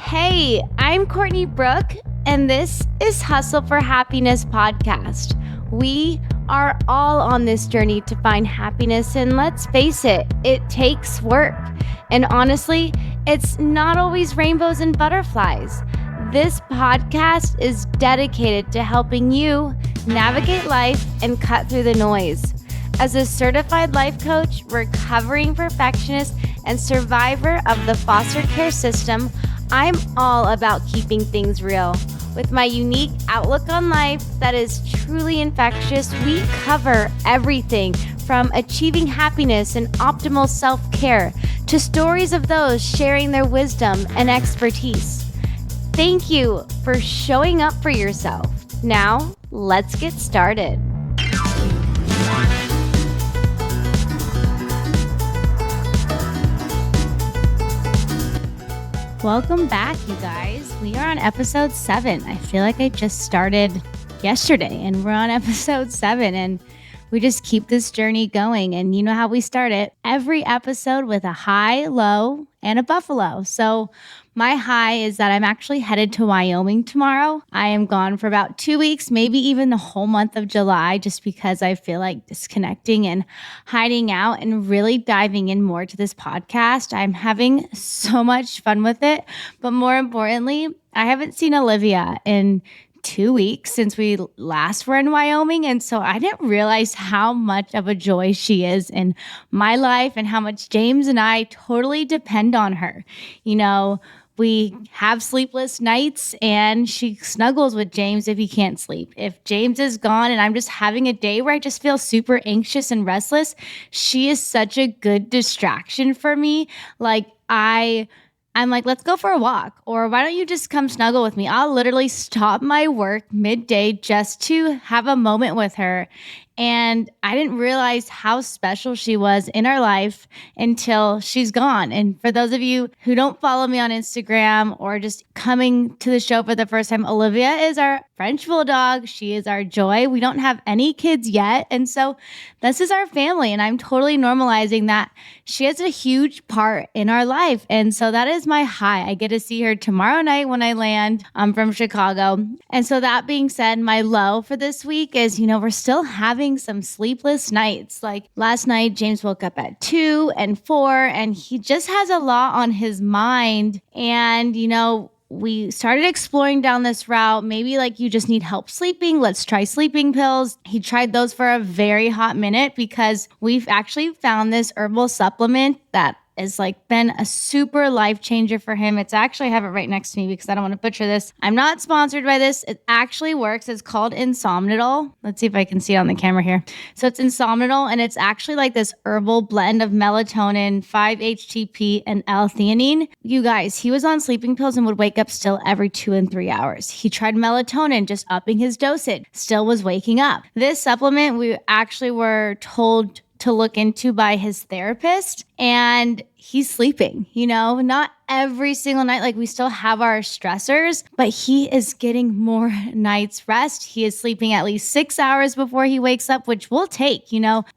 Hey, I'm Courtney Brooke, and this is Hustle for Happiness podcast. We are all on this journey to find happiness, and let's face it, it takes work. And honestly, it's not always rainbows and butterflies. This podcast is dedicated to helping you navigate life and cut through the noise. As a certified life coach, recovering perfectionist, and survivor of the foster care system, I'm all about keeping things real. With my unique outlook on life that is truly infectious, we cover everything from achieving happiness and optimal self-care to stories of those sharing their wisdom and expertise. Thank you for showing up for yourself. Now, let's get started. Welcome back, you guys. We are on episode 7. I feel like I just started yesterday and we're on episode 7 and we just keep this journey going. And you know how we start it. Every episode with a high, low, and a buffalo. So my high is that I'm actually headed to Wyoming tomorrow. I am gone for about 2 weeks, maybe even the whole month of July, just because I feel like disconnecting and hiding out and really diving in more to this podcast. I'm having so much fun with it. But more importantly, I haven't seen Olivia in 2 weeks since we last were in Wyoming. And so I didn't realize how much of a joy she is in my life and how much James and I totally depend on her. You know, we have sleepless nights and she snuggles with James if he can't sleep. If James is gone and I'm just having a day where I just feel super anxious and restless, she is such a good distraction for me. I'm like, let's go for a walk, or why don't you just come snuggle with me? I'll literally stop my work midday just to have a moment with her. And I didn't realize how special she was in our life until she's gone. And for those of you who don't follow me on Instagram or just coming to the show for the first time, Olivia is our French bulldog. She is our joy. We don't have any kids yet. And so this is our family. And I'm totally normalizing that she has a huge part in our life. And so that is my high. I get to see her tomorrow night when I land from Chicago. And so that being said, my low for this week is, we're still having some sleepless nights. Like last night, James woke up at 2 and 4, and he just has a lot on his mind. And, we started exploring down this route. Maybe like you just need help sleeping. Let's try sleeping pills. He tried those for a very hot minute because we've actually found this herbal supplement that has been a super life changer for him. It's actually, I have it right next to me because I don't want to butcher this. I'm not sponsored by this. It actually works. It's called Insomnidol. Let's see if I can see it on the camera here. So it's Insomnidol, and it's actually like this herbal blend of melatonin, 5-HTP, and L-theanine. You guys, he was on sleeping pills and would wake up still every 2 and 3 hours. He tried melatonin, just upping his dosage, still was waking up. This supplement we actually were told to look into by his therapist, and he's sleeping, not every single night. Like we still have our stressors, but he is getting more nights rest. He is sleeping at least 6 hours before he wakes up, which we'll take.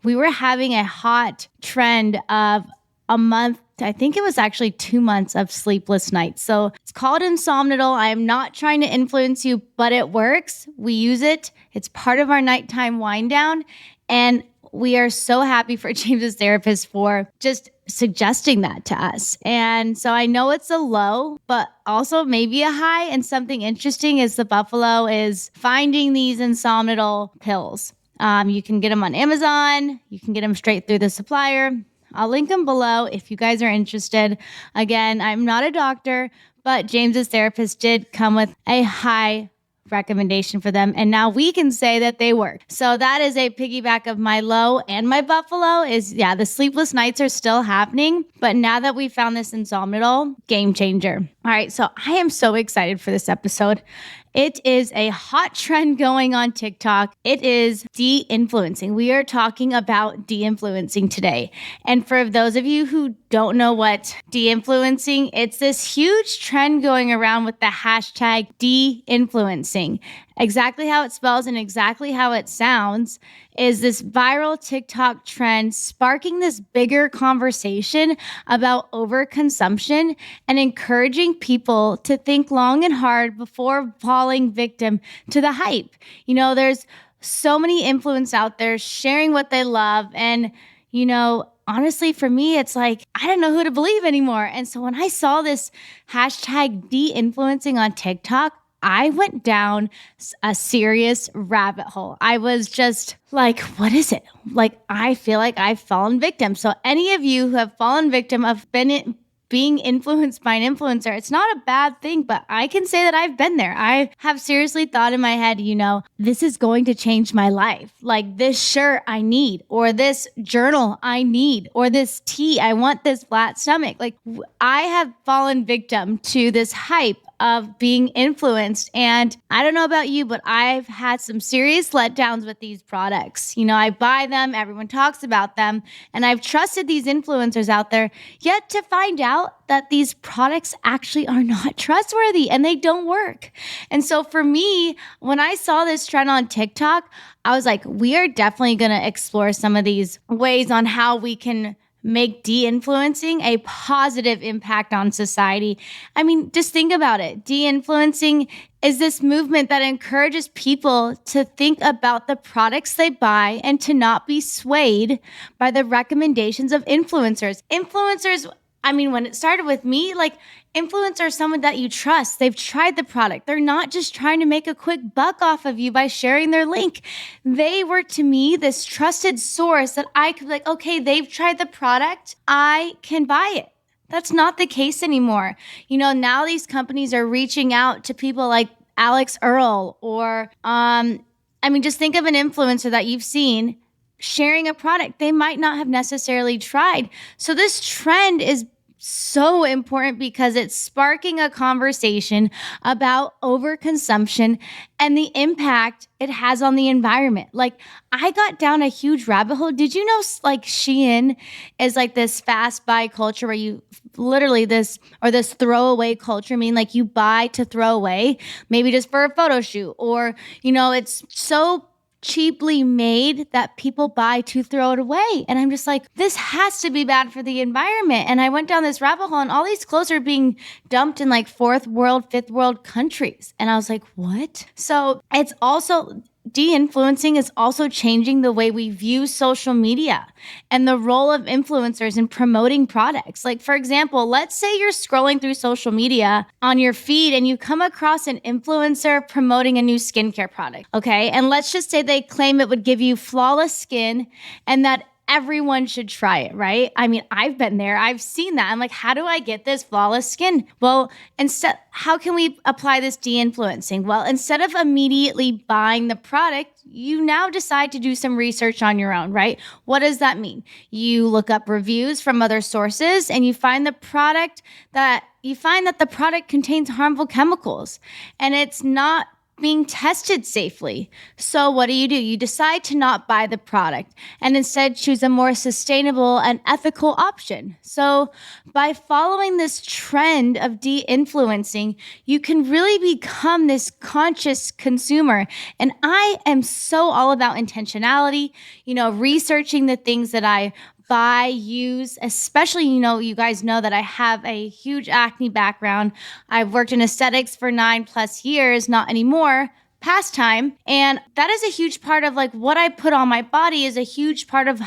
We were having a hot trend of a month. I think it was actually 2 months of sleepless nights. So it's called Insomnidol. I am not trying to influence you, but it works. We use it. It's part of our nighttime wind down. And we are so happy for James's therapist for just suggesting that to us. And so I know it's a low, but also maybe a high. And something interesting is the buffalo is finding these Insomnidol pills. You can get them on Amazon. You can get them straight through the supplier. I'll link them below if you guys are interested. Again, I'm not a doctor, but James's therapist did come with a high recommendation for them, and now we can say that they work. So that is a piggyback of my low and my buffalo is, the sleepless nights are still happening, but now that we found this Insomnidol, game changer. All right, so I am so excited for this episode. It is a hot trend going on TikTok. It is de-influencing. We are talking about de-influencing today. And for those of you who don't know what de-influencing, it's this huge trend going around with the hashtag de-influencing. exactly how it spells and exactly how it sounds, is this viral TikTok trend sparking this bigger conversation about overconsumption and encouraging people to think long and hard before falling victim to the hype. There's so many influencers out there sharing what they love. And, honestly, for me, it's like, I don't know who to believe anymore. And so when I saw this hashtag de-influencing on TikTok, I went down a serious rabbit hole. I was just like, what is it? Like, I feel like I've fallen victim. So any of you who have fallen victim of being influenced by an influencer, it's not a bad thing, but I can say that I've been there. I have seriously thought in my head, this is going to change my life. Like, this shirt I need, or this journal I need, or this tea, I want this flat stomach. Like, I have fallen victim to this hype of being influenced. And I don't know about you, but I've had some serious letdowns with these products. I buy them, everyone talks about them, and I've trusted these influencers out there, yet to find out that these products actually are not trustworthy and they don't work. And so for me, when I saw this trend on TikTok, I was like, we are definitely going to explore some of these ways on how we can make de-influencing a positive impact on society. I mean, just think about it. De-influencing is this movement that encourages people to think about the products they buy and to not be swayed by the recommendations of influencers. When it started with me, like, influencers are someone that you trust. They've tried the product. They're not just trying to make a quick buck off of you by sharing their link. They were, to me, this trusted source that I could be like, okay, they've tried the product. I can buy it. That's not the case anymore. Now these companies are reaching out to people like Alex Earl or, just think of an influencer that you've seen sharing a product they might not have necessarily tried. So this trend is so important because it's sparking a conversation about overconsumption and the impact it has on the environment. Like, I got down a huge rabbit hole. Did you know, like, Shein is like this fast buy culture where you literally this throwaway culture, like you buy to throw away, maybe just for a photo shoot, or, it's so cheaply made that people buy to throw it away. And I'm just like, this has to be bad for the environment. And I went down this rabbit hole, and all these clothes are being dumped in like fourth world, fifth world countries. And I was like, what? So it's also, de-influencing is also changing the way we view social media and the role of influencers in promoting products. Like, for example, let's say you're scrolling through social media on your feed and you come across an influencer promoting a new skincare product, okay? And let's just say they claim it would give you flawless skin and that everyone should try it, right? I've been there. I've seen that. I'm like, how do I get this flawless skin? Well, how can we apply this de-influencing? Well, instead of immediately buying the product, you now decide to do some research on your own, right? What does that mean? You look up reviews from other sources and you find that the product contains harmful chemicals and it's not being tested safely. So what do? You decide to not buy the product and instead choose a more sustainable and ethical option. So by following this trend of de-influencing, you can really become this conscious consumer. And I am so all about intentionality, researching the things that I buy, use, especially, you guys know that I have a huge acne background. I've worked in aesthetics for 9+ years, not anymore, pastime. And that is a huge part of like what I put on my body is a huge part of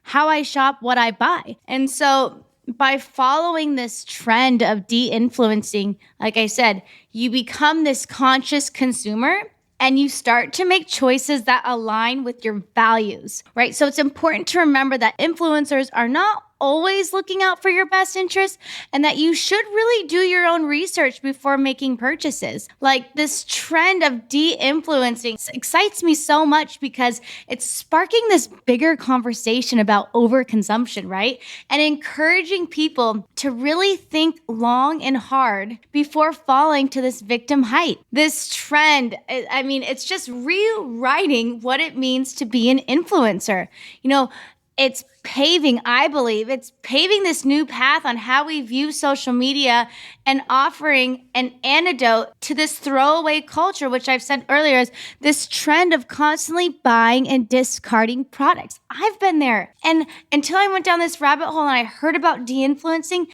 how I shop, what I buy. And so by following this trend of de-influencing, like I said, you become this conscious consumer and you start to make choices that align with your values, right? So it's important to remember that influencers are not always looking out for your best interests and that you should really do your own research before making purchases. Like, this trend of de-influencing excites me so much because it's sparking this bigger conversation about overconsumption, right? And encouraging people to really think long and hard before falling to this victim hype. This trend, it's just rewriting what it means to be an influencer. it's paving, I believe, it's paving this new path on how we view social media and offering an antidote to this throwaway culture, which I've said earlier is this trend of constantly buying and discarding products. I've been there. And until I went down this rabbit hole and I heard about de-influencing,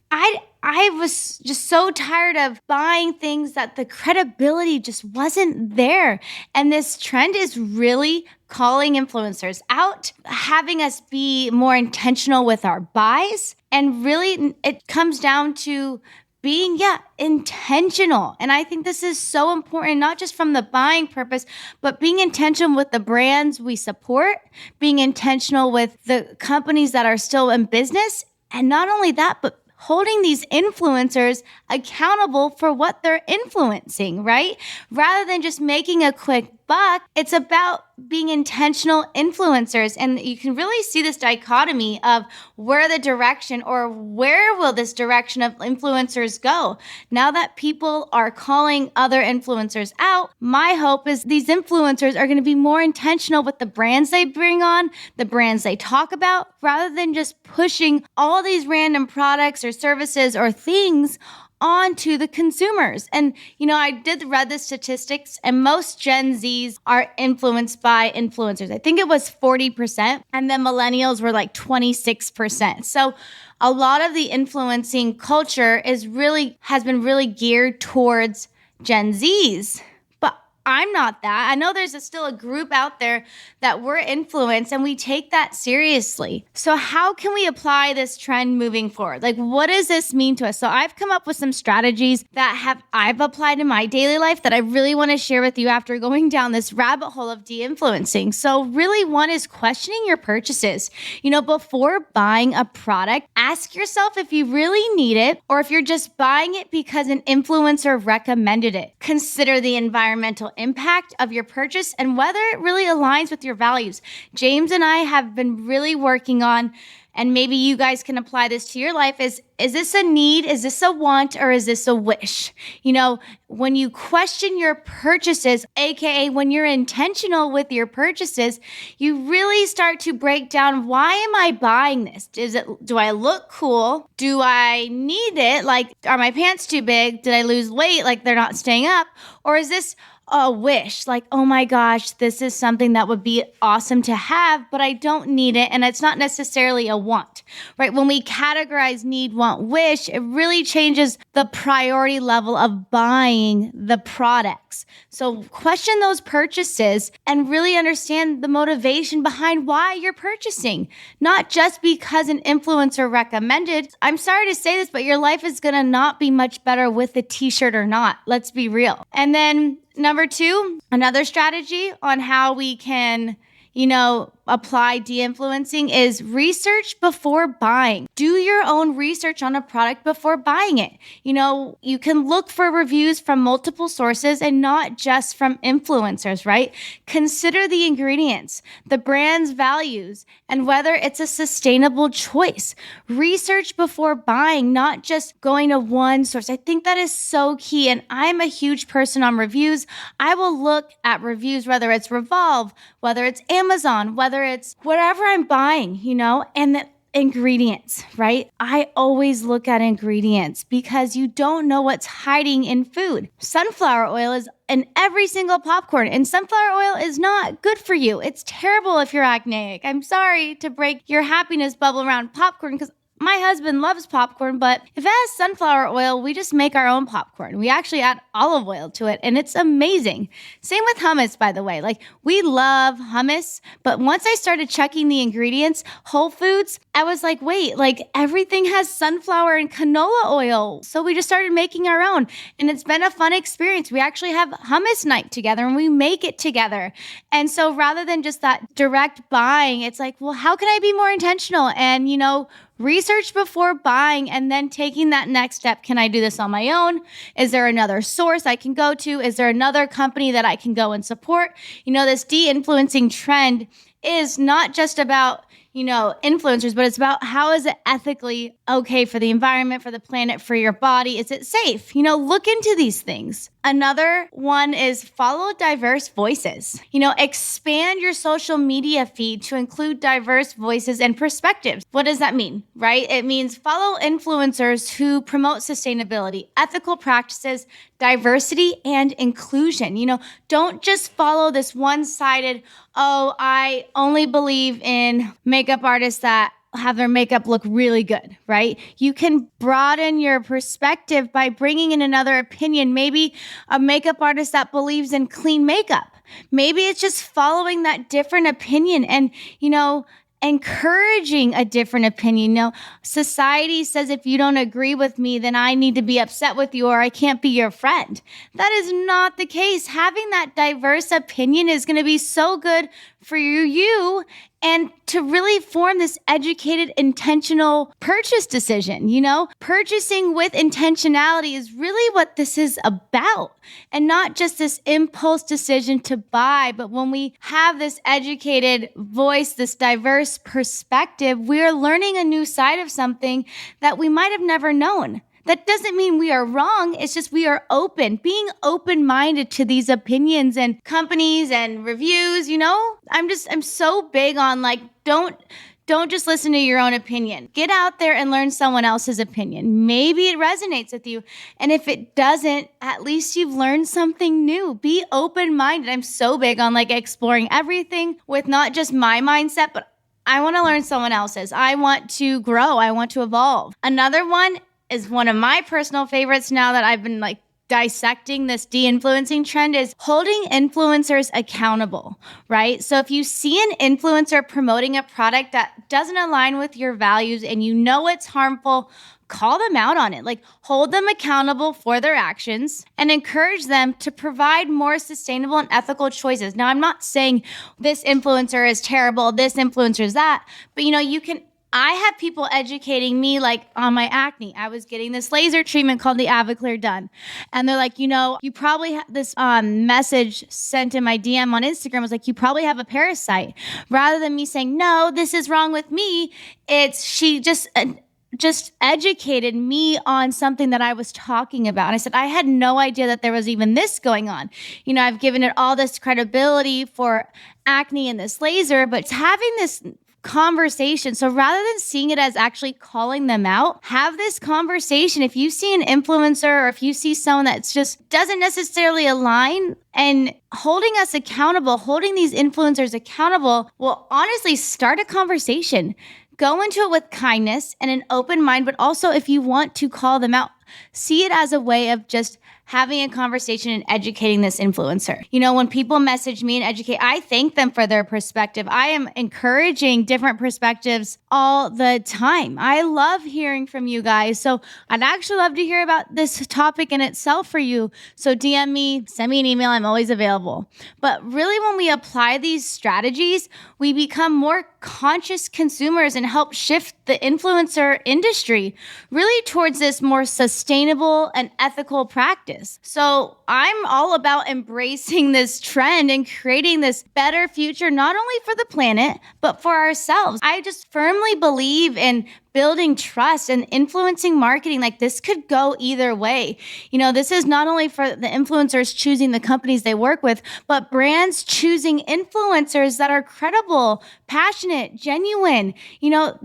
I was just so tired of buying things that the credibility just wasn't there. And this trend is really calling influencers out, having us be more intentional with our buys. And really, it comes down to being, intentional. And I think this is so important, not just from the buying purpose, but being intentional with the brands we support, being intentional with the companies that are still in business. And not only that, but holding these influencers accountable for what they're influencing, right? Rather than just making a quick buck, it's about being intentional influencers. And you can really see this dichotomy of where the direction or where will this direction of influencers go. Now that people are calling other influencers out, my hope is these influencers are going to be more intentional with the brands they bring on, the brands they talk about, rather than just pushing all these random products or services or things onto the consumers. And, I did read the statistics, and most Gen Zs are influenced by influencers. I think it was 40%, and then millennials were like 26%. So a lot of the influencing culture has been really geared towards Gen Zs. But I'm not that. I know there's still a group out there that we're influenced, and we take that seriously. So how can we apply this trend moving forward? Like, what does this mean to us? So I've come up with some strategies that I've applied in my daily life that I really want to share with you after going down this rabbit hole of de-influencing. So really, one is questioning your purchases. Before buying a product, ask yourself if you really need it or if you're just buying it because an influencer recommended it. Consider the environmental impact of your purchase and whether it really aligns with your values. James and I have been really working on, and maybe you guys can apply this to your life, is this a need? Is this a want? Or is this a wish? When you question your purchases, aka when you're intentional with your purchases, you really start to break down, why am I buying this? Do I look cool? Do I need it? Like, are my pants too big? Did I lose weight? Like, they're not staying up? Or is this a wish? Like, oh my gosh, this is something that would be awesome to have, but I don't need it. And it's not necessarily a want, right? When we categorize need, want, wish, it really changes the priority level of buying the products. So question those purchases and really understand the motivation behind why you're purchasing, not just because an influencer recommended. I'm sorry to say this, but your life is going to not be much better with the t-shirt or not. Let's be real. And then number 2, another strategy on how we can, apply de-influencing is research before buying. Do your own research on a product before buying it. You can look for reviews from multiple sources and not just from influencers, right? Consider the ingredients, the brand's values, and whether it's a sustainable choice. Research before buying, not just going to one source. I think that is so key. And I'm a huge person on reviews. I will look at reviews, whether it's Revolve, whether it's Amazon, whether it's whatever I'm buying, and the ingredients, right? I always look at ingredients because you don't know what's hiding in food. Sunflower oil is in every single popcorn, and sunflower oil is not good for you. It's terrible if you're acneic. I'm sorry to break your happiness bubble around popcorn, because my husband loves popcorn, but if it has sunflower oil, we just make our own popcorn. We actually add olive oil to it, and it's amazing. Same with hummus, by the way. Like, we love hummus, but once I started checking the ingredients, Whole Foods, I was like, wait, like, everything has sunflower and canola oil. So we just started making our own, and it's been a fun experience. We actually have hummus night together, and we make it together. And so rather than just that direct buying, it's like, well, how can I be more intentional? And, research before buying, and then taking that next step. Can I do this on my own? Is there another source I can go to? Is there another company that I can go and support? This de-influencing trend is not just about, influencers, but it's about how is it ethically okay for the environment, for the planet, for your body? Is it safe? Look into these things. Another one is follow diverse voices. Expand your social media feed to include diverse voices and perspectives. What does that mean, right? It means follow influencers who promote sustainability, ethical practices, diversity, and inclusion. Don't just follow this one-sided, oh, I only believe in makeup artists that have their makeup look really good, right? You can broaden your perspective by bringing in another opinion. Maybe a makeup artist that believes in clean makeup. Maybe it's just following that different opinion and, encouraging a different opinion. Society says if you don't agree with me, then I need to be upset with you or I can't be your friend. That is not the case. Having that diverse opinion is going to be so good for you and to really form this educated, intentional purchase decision. Purchasing with intentionality is really what this is about, and not just this impulse decision to buy. But when we have this educated voice, this diverse perspective, we're learning a new side of something that we might have never known. That doesn't mean we are wrong. It's just we are open, being open-minded to these opinions and companies and reviews. I'm so big on don't just listen to your own opinion. Get out there and learn someone else's opinion. Maybe it resonates with you. And if it doesn't, at least you've learned something new. Be open-minded. I'm so big on exploring everything with not just my mindset, but I want to learn someone else's. I want to grow. I want to evolve. Another one is one of my personal favorites now that I've been dissecting this de-influencing trend is holding influencers accountable, right? So if you see an influencer promoting a product that doesn't align with your values and it's harmful, call them out on it. Hold them accountable for their actions and encourage them to provide more sustainable and ethical choices. Now, I'm not saying this influencer is terrible, this influencer is that, but I have people educating me on my acne. I was getting this laser treatment called the Aviclear done. And they're like, you probably have this message sent in my DM on Instagram was you probably have a parasite. Rather than me saying, no, this is wrong with me. She just educated me on something that I was talking about. And I said, I had no idea that there was even this going on. I've given it all this credibility for acne and this laser, but having this conversation. So rather than seeing it as actually calling them out, have this conversation. If you see an influencer or if you see someone that's just doesn't necessarily align, and holding us accountable, holding these influencers accountable will honestly start a conversation. Go into it with kindness and an open mind, but also if you want to call them out, see it as a way of just having a conversation and educating this influencer. When people message me and educate, I thank them for their perspective. I am encouraging different perspectives all the time. I love hearing from you guys. So I'd actually love to hear about this topic in itself for you. So DM me, send me an email. I'm always available. But really, when we apply these strategies, we become more conscious consumers and help shift the influencer industry really towards this more sustainable and ethical practice. So I'm all about embracing this trend and creating this better future, not only for the planet, but for ourselves. I just firmly believe in building trust and influencing marketing. This could go either way. This is not only for the influencers choosing the companies they work with, but brands choosing influencers that are credible, passionate, genuine,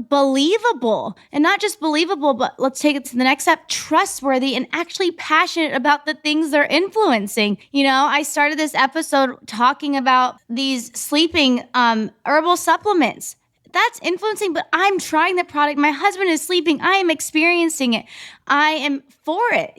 believable, and not just believable, but let's take it to the next step, trustworthy and actually passionate about the things they're influencing. I started this episode talking about these sleeping herbal supplements. That's influencing, but I'm trying the product. My husband is sleeping. I am experiencing it. I am for it,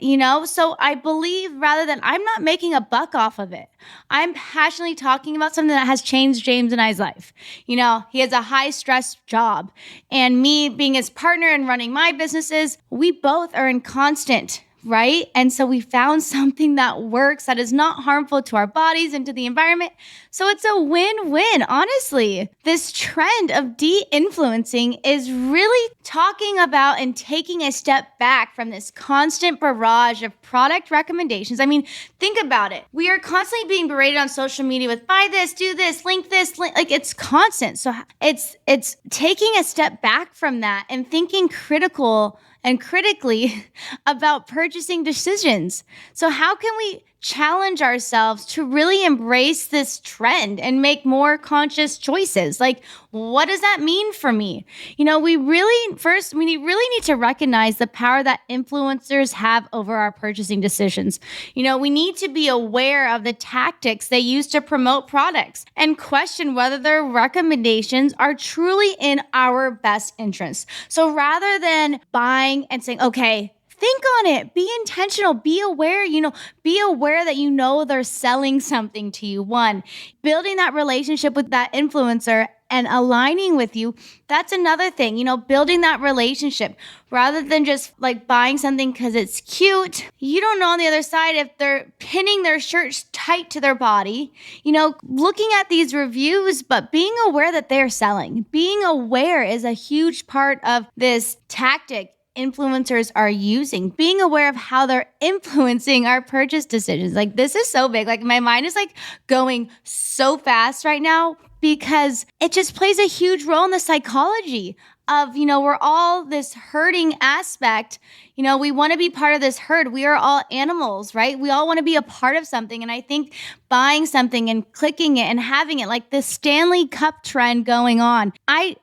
So I believe rather than I'm not making a buck off of it. I'm passionately talking about something that has changed James and I's life. He has a high stress job, and me being his partner and running my businesses, we both are in constant right? And so we found something that works, that is not harmful to our bodies and to the environment. So it's a win-win, honestly. This trend of de-influencing is really talking about and taking a step back from this constant barrage of product recommendations. I mean, think about it. We are constantly being berated on social media with buy this, do this, link this, like it's constant. So it's taking a step back from that and thinking critically about purchasing decisions. So how can we challenge ourselves to really embrace this trend and make more conscious choices? Like, what does that mean for me? We really need to recognize the power that influencers have over our purchasing decisions. We need to be aware of the tactics they use to promote products and question whether their recommendations are truly in our best interest. So rather than buying and saying, okay, think on it, be intentional, be aware, be aware that they're selling something to you. One, building that relationship with that influencer and aligning with you. That's another thing, building that relationship rather than just like buying something because it's cute. You don't know on the other side if they're pinning their shirts tight to their body, looking at these reviews, but being aware that they're selling. Being aware is a huge part of this tactic influencers are using, being aware of how they're influencing our purchase decisions. Like, this is so big. Like, my mind is like going so fast right now because it just plays a huge role in the psychology of, we're all this herding aspect. We want to be part of this herd. We are all animals, right? We all want to be a part of something. And I think buying something and clicking it and having it, like this Stanley Cup trend going on, I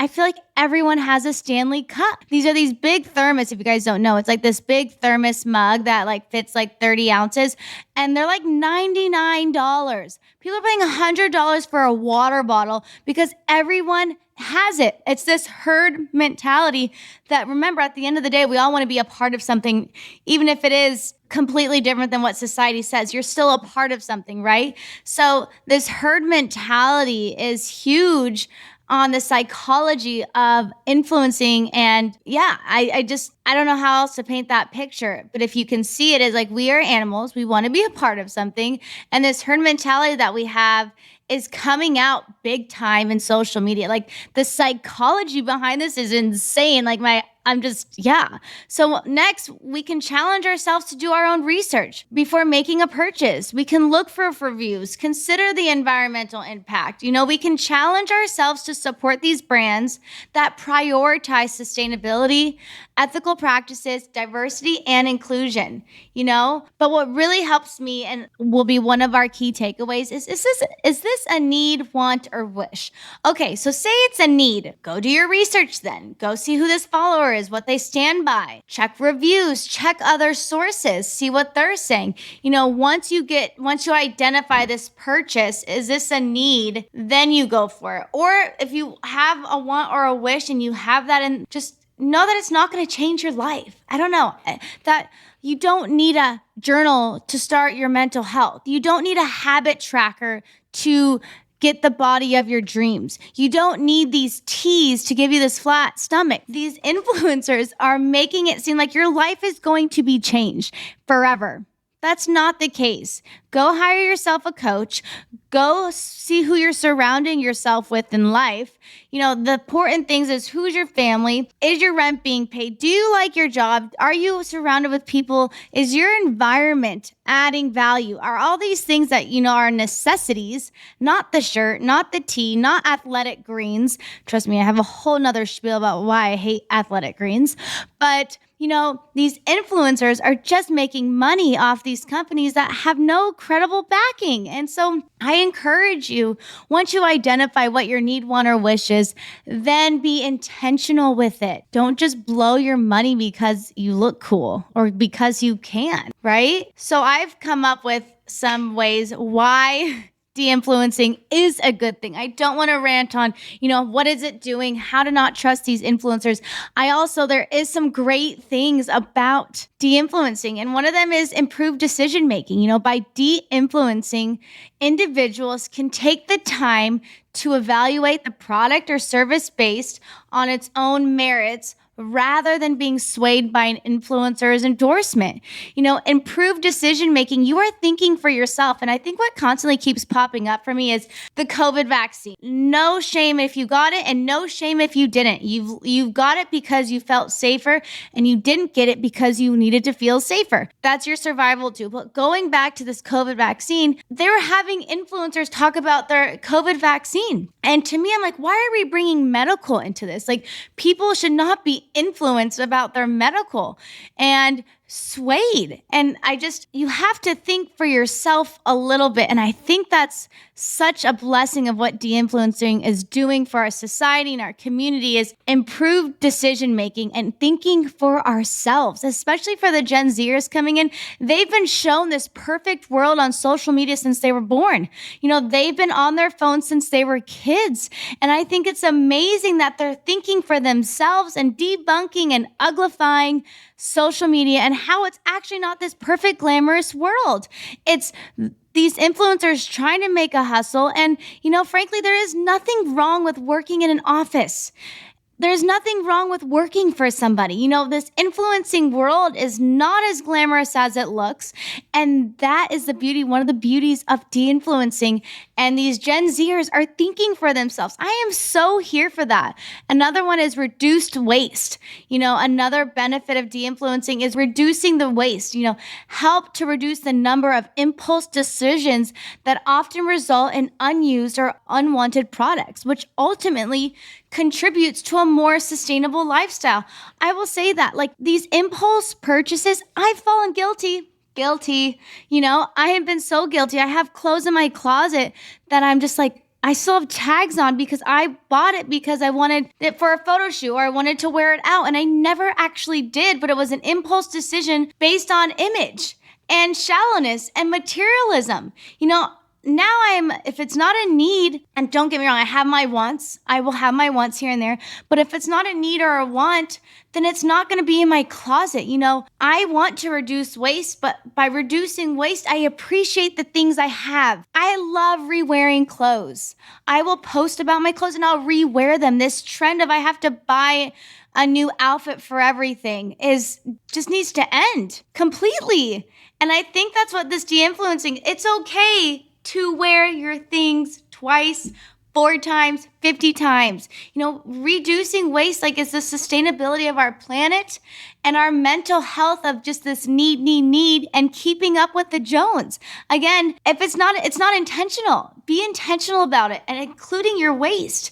feel like everyone has a Stanley Cup. These are these big thermos. If you guys don't know, it's like this big thermos mug that like fits like 30 ounces and they're like $99. People are paying $100 for a water bottle because everyone has it. It's this herd mentality that, remember, at the end of the day, we all want to be a part of something, even if it is completely different than what society says. You're still a part of something, right? So this herd mentality is huge on the psychology of influencing. And yeah, I don't know how else to paint that picture. But if you can see it as like, we are animals, we want to be a part of something. And this herd mentality that we have is coming out big time in social media. Like, the psychology behind this is insane. So next, we can challenge ourselves to do our own research before making a purchase. We can look for reviews, consider the environmental impact. We can challenge ourselves to support these brands that prioritize sustainability, ethical practices, diversity, and inclusion, But what really helps me and will be one of our key takeaways is this a need, want, or wish? Okay, so say it's a need. Go do your research then. Go see who this follower is, what they stand by. Check reviews, check other sources, see what they're saying. Once you identify this purchase, is this a need? Then you go for it. Or if you have a want or a wish and you have that, and just know that it's not going to change your life. I don't know. That you don't need a journal to start your mental health. You don't need a habit tracker to get the body of your dreams. You don't need these teas to give you this flat stomach. These influencers are making it seem like your life is going to be changed forever. That's not the case. Go hire yourself a coach. Go see who you're surrounding yourself with in life. The important things is, who's your family? Is your rent being paid? Do you like your job? Are you surrounded with people? Is your environment adding value? Are all these things that, are necessities, not the shirt, not the tea, not athletic greens. Trust me, I have a whole nother spiel about why I hate athletic greens. But these influencers are just making money off these companies that have no credible backing. And so I encourage you, once you identify what your need, want, or wish is, then be intentional with it. Don't just blow your money because you look cool or because you can, right? So I've come up with some ways why de-influencing is a good thing. I don't want to rant on, what is it doing, how to not trust these influencers. There is some great things about de-influencing. And one of them is improved decision making. By de-influencing, individuals can take the time to evaluate the product or service based on its own merits rather than being swayed by an influencer's endorsement. Improve decision making. You are thinking for yourself. And I think what constantly keeps popping up for me is the COVID vaccine. No shame if you got it and no shame if you didn't. You've got it because you felt safer and you didn't get it because you needed to feel safer. That's your survival tool. But going back to this COVID vaccine, they were having influencers talk about their COVID vaccine. And to me, I'm like, why are we bringing medical into this? Like, people should not be influenced about their medical and swayed. And you have to think for yourself a little bit. And I think that's such a blessing of what de-influencing is doing for our society and our community is improved decision making and thinking for ourselves, especially for the Gen Zers coming in. They've been shown this perfect world on social media since they were born. They've been on their phones since they were kids. And I think it's amazing that they're thinking for themselves and debunking and uglifying social media and how it's actually not this perfect, glamorous world. It's these influencers trying to make a hustle. And, frankly, there is nothing wrong with working in an office. There's nothing wrong with working for somebody. This influencing world is not as glamorous as it looks. And that is one of the beauties of de-influencing. And these Gen Zers are thinking for themselves. I am so here for that. Another one is reduced waste. Another benefit of de-influencing is reducing the waste, help to reduce the number of impulse decisions that often result in unused or unwanted products, which ultimately contributes to a more sustainable lifestyle. I will say that, like, these impulse purchases, I've fallen guilty. I have been so guilty. I have clothes in my closet that I'm just like, I still have tags on because I bought it because I wanted it for a photo shoot or I wanted to wear it out. And I never actually did, but it was an impulse decision based on image and shallowness and materialism. Now if it's not a need, and don't get me wrong, I have my wants. I will have my wants here and there. But if it's not a need or a want, then it's not going to be in my closet. I want to reduce waste, but by reducing waste, I appreciate the things I have. I love re-wearing clothes. I will post about my clothes and I'll re-wear them. This trend of I have to buy a new outfit for everything just needs to end completely. And I think that's what this de-influencing, it's okay to wear your things twice, 4 times, 50 times. Reducing waste, is the sustainability of our planet and our mental health of just this need, and keeping up with the Jones. Again, if it's not intentional. Be intentional about it and including your waste.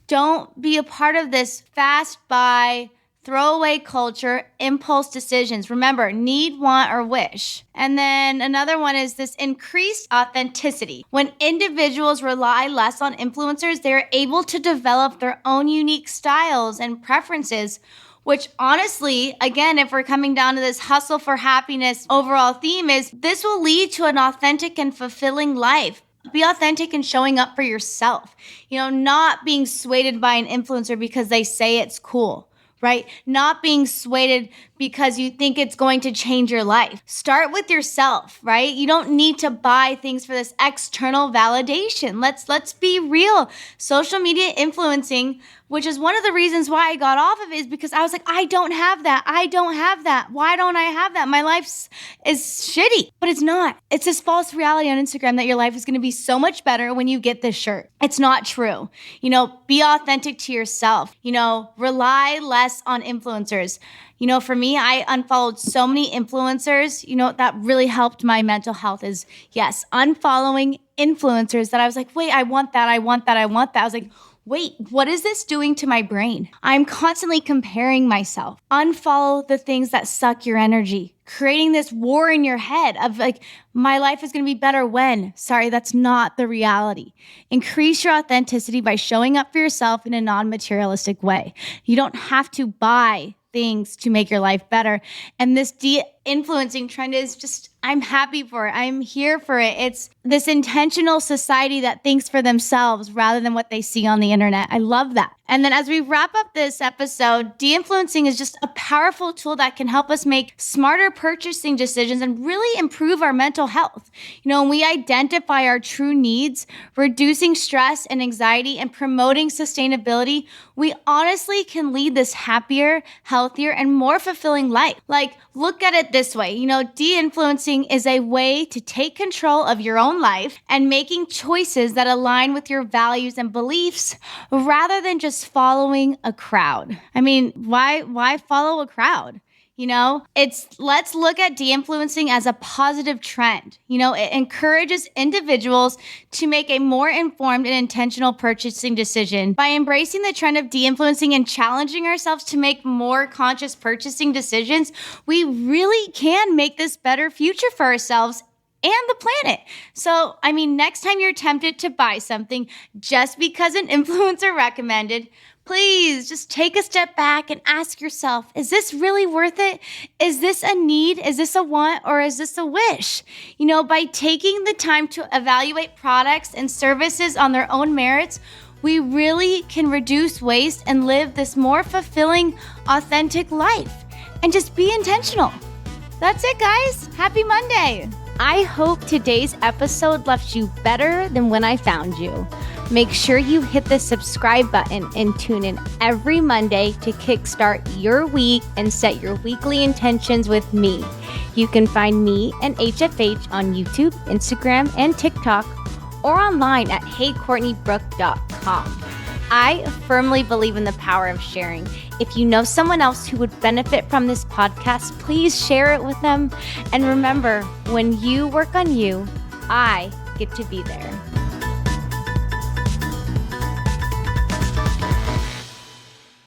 Don't be a part of this fast buy, throwaway culture, impulse decisions. Remember, need, want, or wish. And then another one is this increased authenticity. When individuals rely less on influencers, they're able to develop their own unique styles and preferences, which honestly, again, if we're coming down to this hustle for happiness overall theme, is this will lead to an authentic and fulfilling life. Be authentic and showing up for yourself. Not being swayed by an influencer because they say it's cool. Right? Not being swayed because you think it's going to change your life. Start with yourself, right? You don't need to buy things for this external validation. Let's be real. Social media influencing, which is one of the reasons why I got off of it, is because I was like, I don't have that. Why don't I have that? My life is shitty. But it's not. It's this false reality on Instagram that your life is going to be so much better when you get this shirt. It's not true. Be authentic to yourself. Rely less on influencers. For me, I unfollowed so many influencers, that really helped my mental health is, yes, unfollowing influencers that I was like, wait, I want that. I was like, wait, what is this doing to my brain? I'm constantly comparing myself. Unfollow the things that suck your energy, creating this war in your head of like, my life is going to be better when. Sorry, that's not the reality. Increase your authenticity by showing up for yourself in a non-materialistic way. You don't have to buy things to make your life better. And this influencing trend is just, I'm happy for it. I'm here for it. It's this intentional society that thinks for themselves rather than what they see on the internet. I love that. And then as we wrap up this episode, de-influencing is just a powerful tool that can help us make smarter purchasing decisions and really improve our mental health. When we identify our true needs, reducing stress and anxiety and promoting sustainability, we honestly can lead this happier, healthier, and more fulfilling life. Like, look at it this way. De-influencing is a way to take control of your own life and making choices that align with your values and beliefs rather than just following a crowd. I mean, why follow a crowd? Let's look at de-influencing as a positive trend. It encourages individuals to make a more informed and intentional purchasing decision. By embracing the trend of de-influencing and challenging ourselves to make more conscious purchasing decisions, we really can make this better future for ourselves and the planet. So, next time you're tempted to buy something just because an influencer recommended, please just take a step back and ask yourself, is this really worth it? Is this a need? Is this a want? Or is this a wish? By taking the time to evaluate products and services on their own merits, we really can reduce waste and live this more fulfilling, authentic life. And just be intentional. That's it, guys. Happy Monday. I hope today's episode left you better than when I found you. Make sure you hit the subscribe button and tune in every Monday to kickstart your week and set your weekly intentions with me. You can find me and HFH on YouTube, Instagram, and TikTok, or online at heycourtneybrooke.com. I firmly believe in the power of sharing. If you know someone else who would benefit from this podcast, please share it with them. And remember, when you work on you, I get to be there.